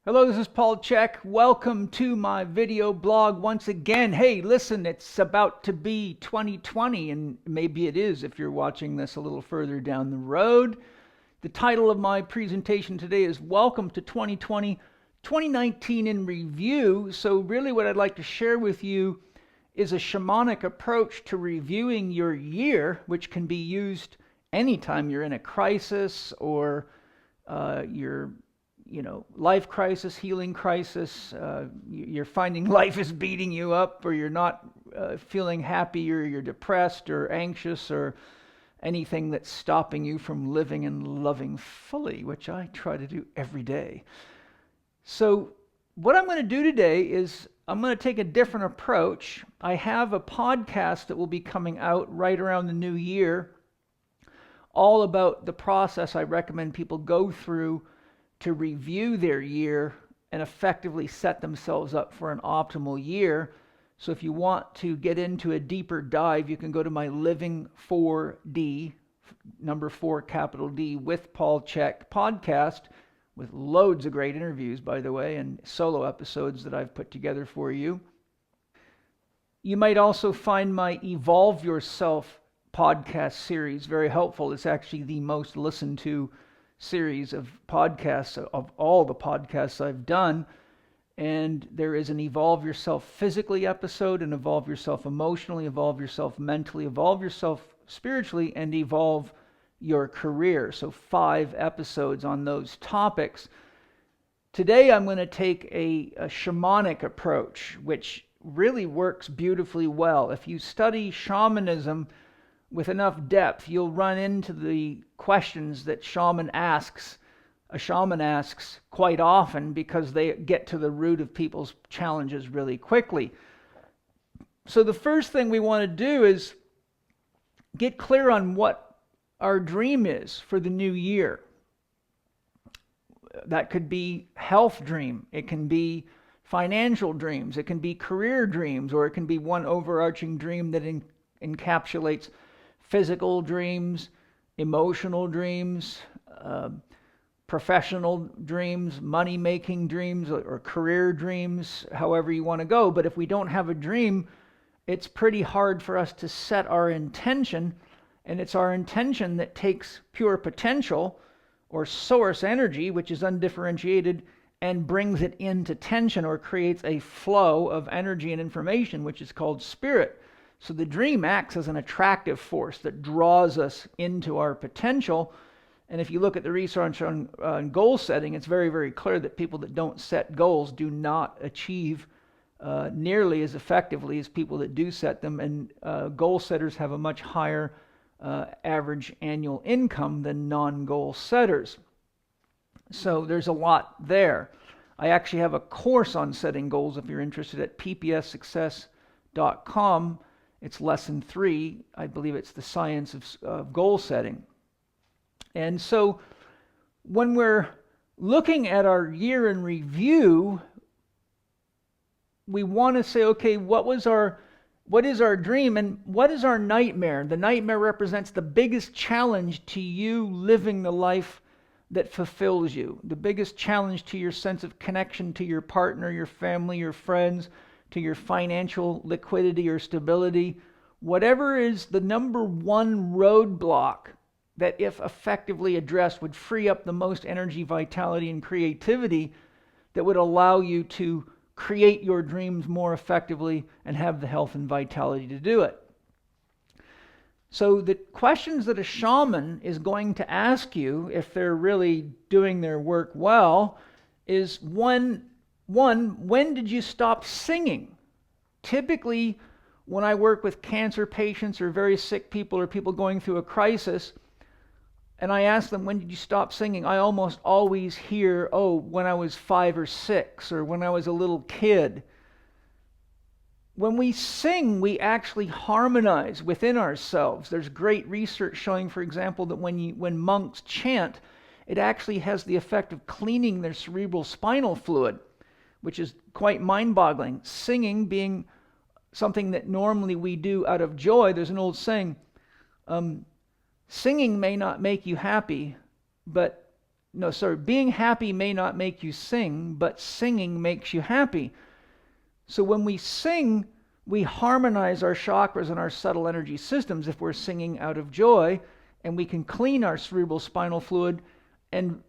Hello, this is Paul Chek. Welcome to my video blog once again. Hey, listen, it's about to be 2020, and maybe it is if you're watching this a little further down the road. The title of my presentation today is Welcome to 2020, 2019 in Review. So really what I'd like to share with you is a shamanic approach to reviewing your year, which can be used anytime you're in a crisis or you're life crisis, healing crisis, you're finding life is beating you up, or you're not feeling happy, or you're depressed or anxious, or anything that's stopping you from living and loving fully, which I try to do every day. So what I'm going to do today is I'm going to take a different approach. I have a podcast that will be coming out right around the new year, all about the process I recommend people go through to review their year and effectively set themselves up for an optimal year. So if you want to get into a deeper dive, you can go to my Living 4D, number 4 capital D, with Paul Chek podcast, with loads of great interviews, by the way, and solo episodes that I've put together for you. You might also find my Evolve Yourself podcast series very helpful. It's actually the most listened to series of podcasts of all the podcasts I've done. And there is an Evolve Yourself physically episode, and Evolve Yourself emotionally, Evolve Yourself mentally, Evolve Yourself spiritually, and Evolve Your Career. So 5 episodes on those topics. Today I'm going to take a shamanic approach, which really works beautifully well. If you study shamanism with enough depth, you'll run into the questions that a shaman asks quite often, because they get to the root of people's challenges really quickly. So the first thing we want to do is get clear on what our dream is for the new year. That could be health dream, it can be financial dreams, it can be career dreams, or it can be one overarching dream that encapsulates physical dreams, emotional dreams, professional dreams, money-making dreams, or career dreams, however you want to go. But if we don't have a dream, it's pretty hard for us to set our intention, and it's our intention that takes pure potential or source energy, which is undifferentiated, and brings it into tension or creates a flow of energy and information, which is called spirit. So the dream acts as an attractive force that draws us into our potential. And if you look at the research on goal setting, it's very, very clear that people that don't set goals do not achieve nearly as effectively as people that do set them. And goal setters have a much higher average annual income than non-goal setters. So there's a lot there. I actually have a course on setting goals if you're interested at ppssuccess.com. It's lesson 3. I believe it's the science of goal setting. And so when we're looking at our year in review, we want to say, okay, what is our dream and what is our nightmare? The nightmare represents the biggest challenge to you living the life that fulfills you, the biggest challenge to your sense of connection to your partner, your family, your friends, to your financial liquidity or stability. Whatever is the number one roadblock that, if effectively addressed, would free up the most energy, vitality, and creativity that would allow you to create your dreams more effectively and have the health and vitality to do it. So the questions that a shaman is going to ask you, if they're really doing their work well, is one, when did you stop singing? Typically, when I work with cancer patients or very sick people or people going through a crisis, and I ask them, when did you stop singing? I almost always hear, when I was 5 or 6, or when I was a little kid. When we sing, we actually harmonize within ourselves. There's great research showing, for example, that when monks chant, it actually has the effect of cleaning their cerebral spinal fluid, which is quite mind-boggling. Singing being something that normally we do out of joy. There's an old saying, singing may not make you happy, but no, sorry, being happy may not make you sing, but singing makes you happy. So when we sing, we harmonize our chakras and our subtle energy systems if we're singing out of joy, and we can clean our cerebral spinal fluid. And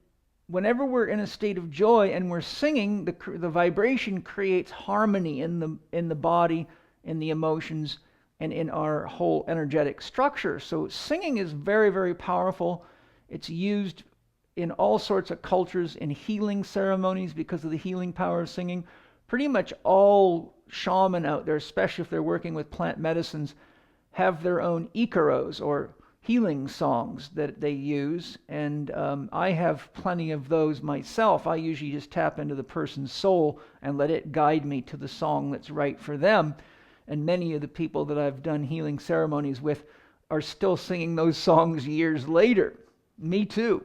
whenever we're in a state of joy and we're singing, the vibration creates harmony in the body, in the emotions, and in our whole energetic structure. So singing is very, very powerful. It's used in all sorts of cultures, in healing ceremonies because of the healing power of singing. Pretty much all shaman out there, especially if they're working with plant medicines, have their own ikaros, or healing songs that they use. And I have plenty of those myself. I usually just tap into the person's soul and let it guide me to the song that's right for them. And many of the people that I've done healing ceremonies with are still singing those songs years later. Me too.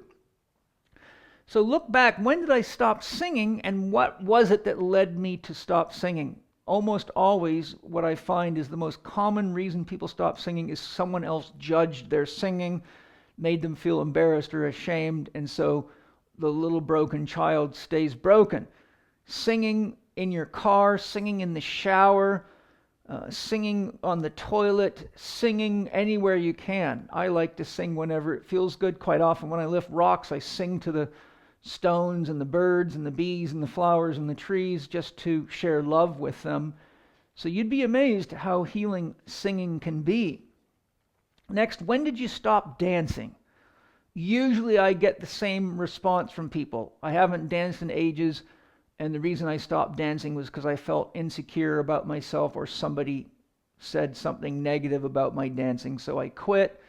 So look back, when did I stop singing, and what was it that led me to stop singing? Almost always what I find is the most common reason people stop singing is someone else judged their singing, made them feel embarrassed or ashamed, and so the little broken child stays broken. Singing in your car, singing in the shower, singing on the toilet, singing anywhere you can. I like to sing whenever it feels good. Quite often when I lift rocks, I sing to the stones and the birds and the bees and the flowers and the trees just to share love with them. So you'd be amazed how healing singing can be. Next, when did you stop dancing? Usually I get the same response from people. I haven't danced in ages, and the reason I stopped dancing was because I felt insecure about myself, or somebody said something negative about my dancing, so I quit.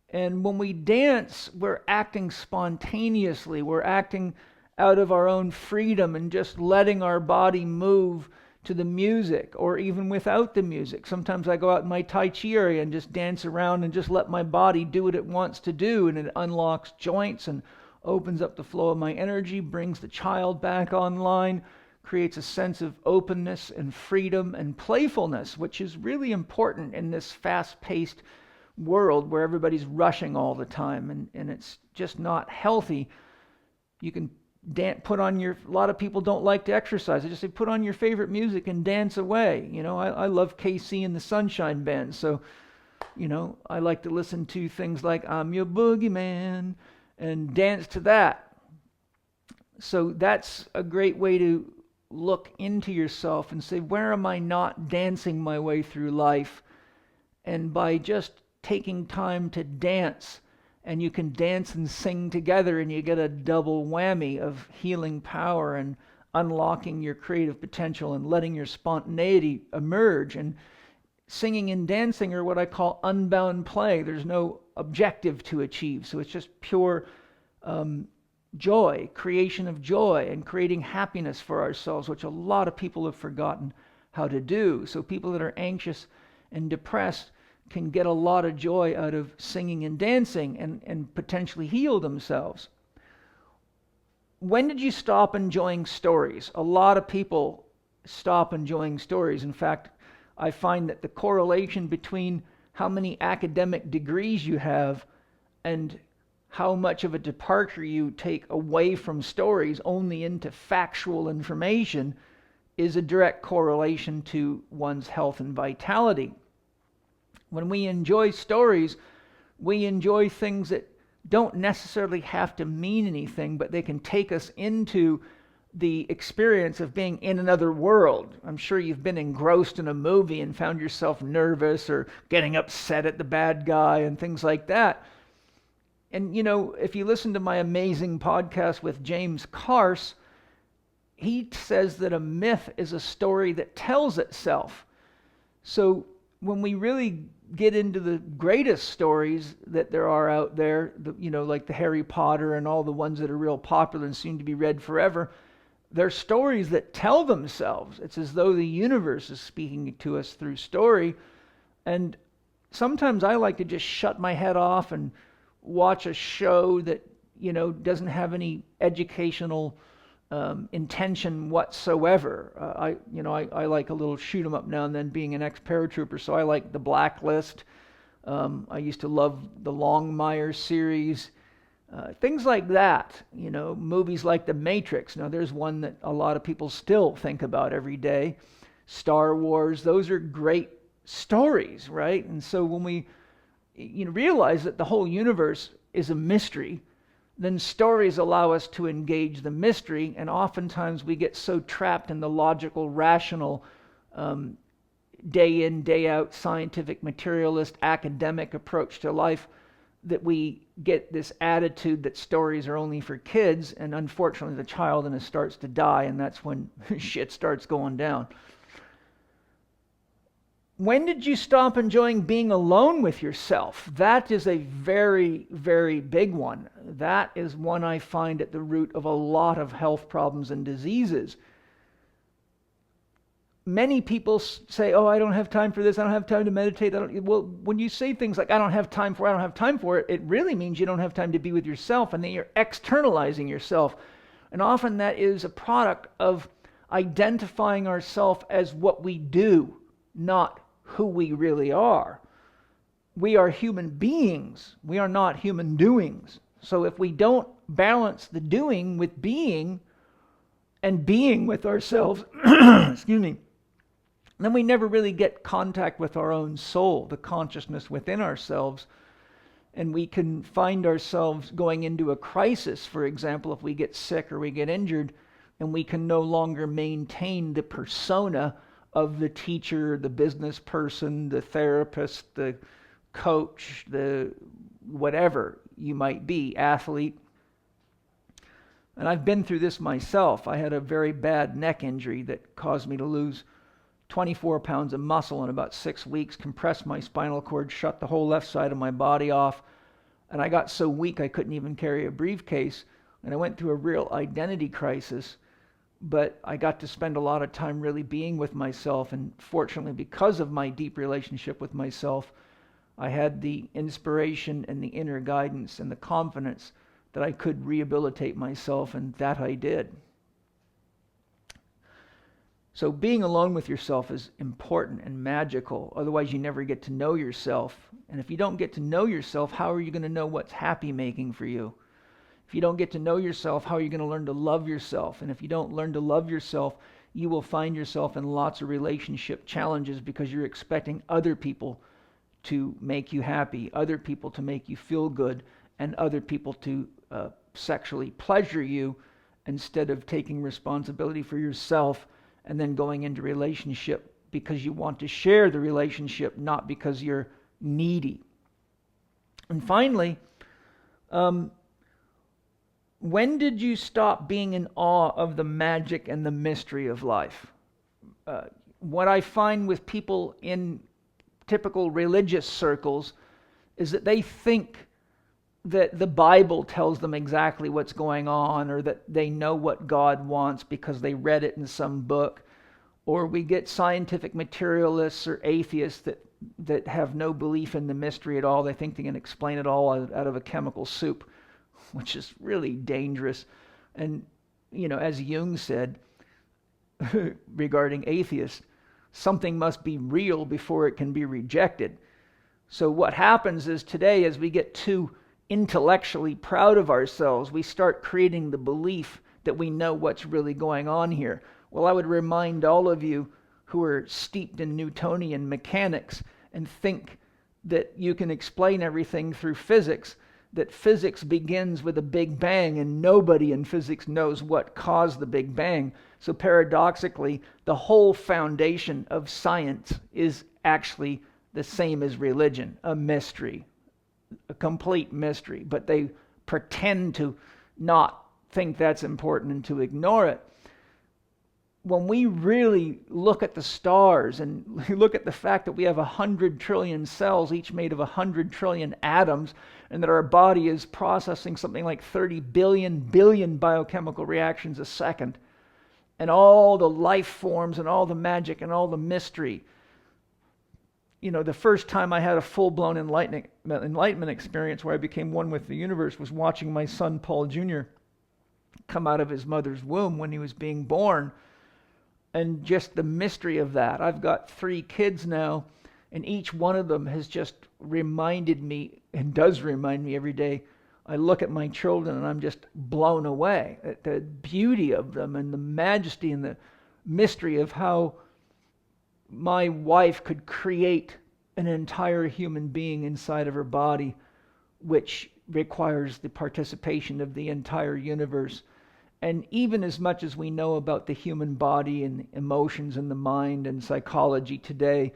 And when we dance, we're acting spontaneously. We're acting out of our own freedom and just letting our body move to the music, or even without the music. Sometimes I go out in my Tai Chi area and just dance around and just let my body do what it wants to do, and it unlocks joints and opens up the flow of my energy, brings the child back online, creates a sense of openness and freedom and playfulness, which is really important in this fast-paced world where everybody's rushing all the time, and it's just not healthy. You can put on a lot of people don't like to exercise. I just say put on your favorite music and dance away. I love KC and the Sunshine Band, so I like to listen to things like I'm Your Boogeyman and dance to that. So that's a great way to look into yourself and say, where am I not dancing my way through life? And by just taking time to dance, and you can dance and sing together, and you get a double whammy of healing power and unlocking your creative potential and letting your spontaneity emerge. And singing and dancing are what I call unbound play. There's no objective to achieve, so it's just pure joy, creation of joy, and creating happiness for ourselves, which a lot of people have forgotten how to do. So people that are anxious and depressed can get a lot of joy out of singing and dancing, and potentially heal themselves. When did you stop enjoying stories? A lot of people stop enjoying stories. In fact, I find that the correlation between how many academic degrees you have and how much of a departure you take away from stories only into factual information is a direct correlation to one's health and vitality. When we enjoy stories, we enjoy things that don't necessarily have to mean anything, but they can take us into the experience of being in another world. I'm sure you've been engrossed in a movie and found yourself nervous or getting upset at the bad guy and things like that. And if you listen to my amazing podcast with James Carse, he says that a myth is a story that tells itself. So when we really get into the greatest stories that there are out there, like the Harry Potter and all the ones that are real popular and seem to be read forever, they're stories that tell themselves. It's as though the universe is speaking to us through story. And sometimes I like to just shut my head off and watch a show that doesn't have any educational intention whatsoever. I like a little shoot 'em up now and then, being an ex-paratrooper, so I like The Blacklist. I used to love the Longmire series. Things like that, movies like The Matrix. Now, there's one that a lot of people still think about every day. Star Wars, those are great stories, right? And so when we realize that the whole universe is a mystery, then stories allow us to engage the mystery, and oftentimes we get so trapped in the logical, rational, day in, day out, scientific, materialist, academic approach to life that we get this attitude that stories are only for kids, and unfortunately the child in us starts to die, and that's when shit starts going down. When did you stop enjoying being alone with yourself? That is a very, very big one. That is one I find at the root of a lot of health problems and diseases. Many people say, oh, I don't have time for this, I don't have time to meditate. Well, when you say things like, I don't have time for it, it really means you don't have time to be with yourself, and then you're externalizing yourself. And often that is a product of identifying ourselves as what we do, not who we really are. We are human beings. We are not human doings. So if we don't balance the doing with being and being with ourselves, excuse me, then we never really get contact with our own soul, the consciousness within ourselves. And we can find ourselves going into a crisis, for example, if we get sick or we get injured, and we can no longer maintain the persona of the teacher, the business person, the therapist, the coach, the whatever you might be, athlete. And I've been through this myself. I had a very bad neck injury that caused me to lose 24 pounds of muscle in about 6 weeks, compressed my spinal cord, shut the whole left side of my body off, and I got so weak I couldn't even carry a briefcase, and I went through a real identity crisis. But I got to spend a lot of time really being with myself, and fortunately, because of my deep relationship with myself, I had the inspiration and the inner guidance and the confidence that I could rehabilitate myself, and that I did. So being alone with yourself is important and magical. Otherwise, you never get to know yourself. And if you don't get to know yourself, how are you going to know what's happy making for you? If you don't get to know yourself, how are you going to learn to love yourself? And if you don't learn to love yourself, you will find yourself in lots of relationship challenges because you're expecting other people to make you happy, other people to make you feel good, and other people to sexually pleasure you instead of taking responsibility for yourself and then going into relationship because you want to share the relationship, not because you're needy. And finally, when did you stop being in awe of the magic and the mystery of life? What I find with people in typical religious circles is that they think that the Bible tells them exactly what's going on, or that they know what God wants because they read it in some book. Or we get scientific materialists or atheists that have no belief in the mystery at all. They think they can explain it all out of a chemical soup, which is really dangerous. And, as Jung said regarding atheists, something must be real before it can be rejected. So what happens is today, as we get too intellectually proud of ourselves, we start creating the belief that we know what's really going on here. Well, I would remind all of you who are steeped in Newtonian mechanics and think that you can explain everything through physics, that physics begins with a Big Bang, and nobody in physics knows what caused the Big Bang. So paradoxically, the whole foundation of science is actually the same as religion, a mystery, a complete mystery. But they pretend to not think that's important and to ignore it. When we really look at the stars and look at the fact that we have 100 trillion cells, each made of 100 trillion atoms, and that our body is processing something like 30 billion biochemical reactions a second, and all the life forms and all the magic and all the mystery. The first time I had a full-blown enlightenment experience where I became one with the universe was watching my son Paul Jr. come out of his mother's womb when he was being born. And just the mystery of that. I've got 3 kids now, and each one of them has just reminded me, and does remind me every day, I look at my children and I'm just blown away at the beauty of them and the majesty and the mystery of how my wife could create an entire human being inside of her body, which requires the participation of the entire universe. And even as much as we know about the human body and emotions and the mind and psychology today,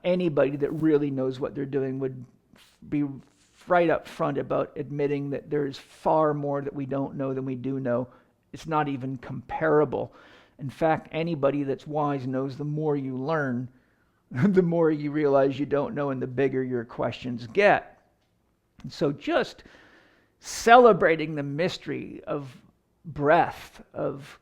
anybody that really knows what they're doing would be right up front about admitting that there's far more that we don't know than we do know. It's not even comparable. In fact, anybody that's wise knows the more you learn, the more you realize you don't know and the bigger your questions get. And so just celebrating the mystery of breath, of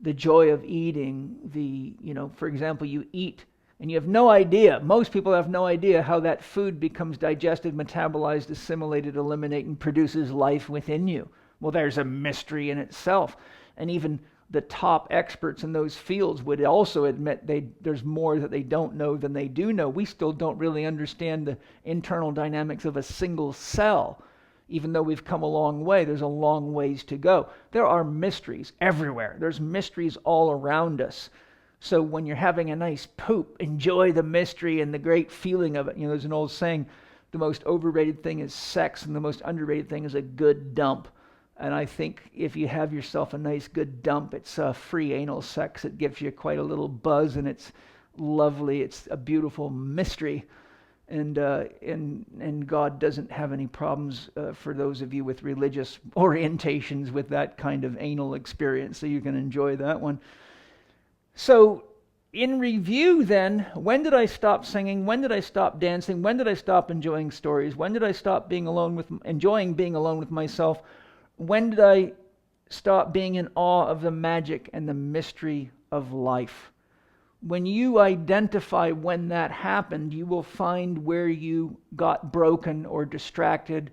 the joy of eating, for example, you eat and you have no idea, most people have no idea how that food becomes digested, metabolized, assimilated, eliminated, and produces life within you. Well, there's a mystery in itself. And even the top experts in those fields would also admit there's more that they don't know than they do know. We still don't really understand the internal dynamics of a single cell. Even though we've come a long way, there's a long ways to go. There are mysteries everywhere. There's mysteries all around us. So when you're having a nice poop, enjoy the mystery and the great feeling of it. There's an old saying, the most overrated thing is sex and the most underrated thing is a good dump. And I think if you have yourself a nice good dump, it's free anal sex. It gives you quite a little buzz and it's lovely. It's a beautiful mystery. And God doesn't have any problems for those of you with religious orientations with that kind of anal experience. So you can enjoy that one. So in review then, when did I stop singing? When did I stop dancing? When did I stop enjoying stories? When did I stop enjoying being alone with myself? When did I stop being in awe of the magic and the mystery of life? When you identify when that happened, you will find where you got broken or distracted,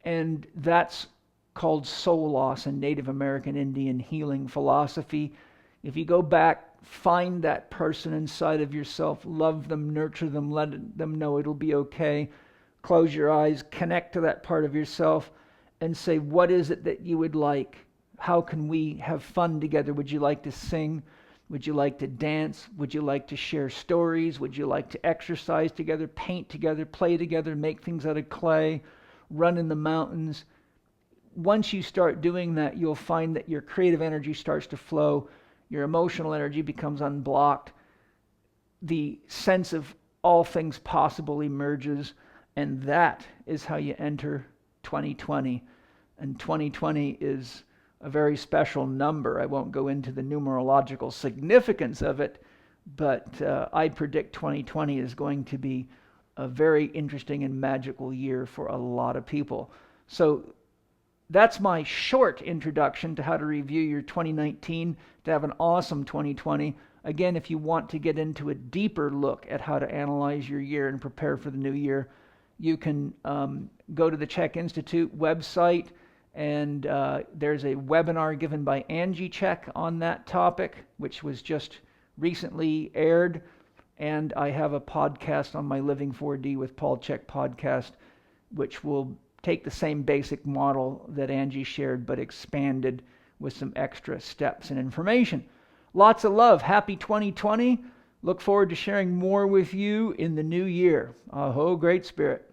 and that's called soul loss in Native American Indian healing philosophy. If you go back, find that person inside of yourself, love them, nurture them, let them know it'll be okay. Close your eyes, connect to that part of yourself, and say, what is it that you would like? How can we have fun together? Would you like to sing? Would you like to dance? Would you like to share stories? Would you like to exercise together, paint together, play together, make things out of clay, run in the mountains? Once you start doing that, you'll find that your creative energy starts to flow. Your emotional energy becomes unblocked. The sense of all things possible emerges. And that is how you enter 2020. And 2020 is a very special number. I won't go into the numerological significance of it, but I predict 2020 is going to be a very interesting and magical year for a lot of people. So that's my short introduction to how to review your 2019, to have an awesome 2020. Again, if you want to get into a deeper look at how to analyze your year and prepare for the new year, you can go to the Chek Institute website, and there's a webinar given by Chek on that topic, which was just recently aired. And I have a podcast on my Living 4D with Paul Chek podcast, which will take the same basic model that Angie shared, but expanded with some extra steps and information. Lots of love. Happy 2020. Look forward to sharing more with you in the new year. Aho, Great Spirit.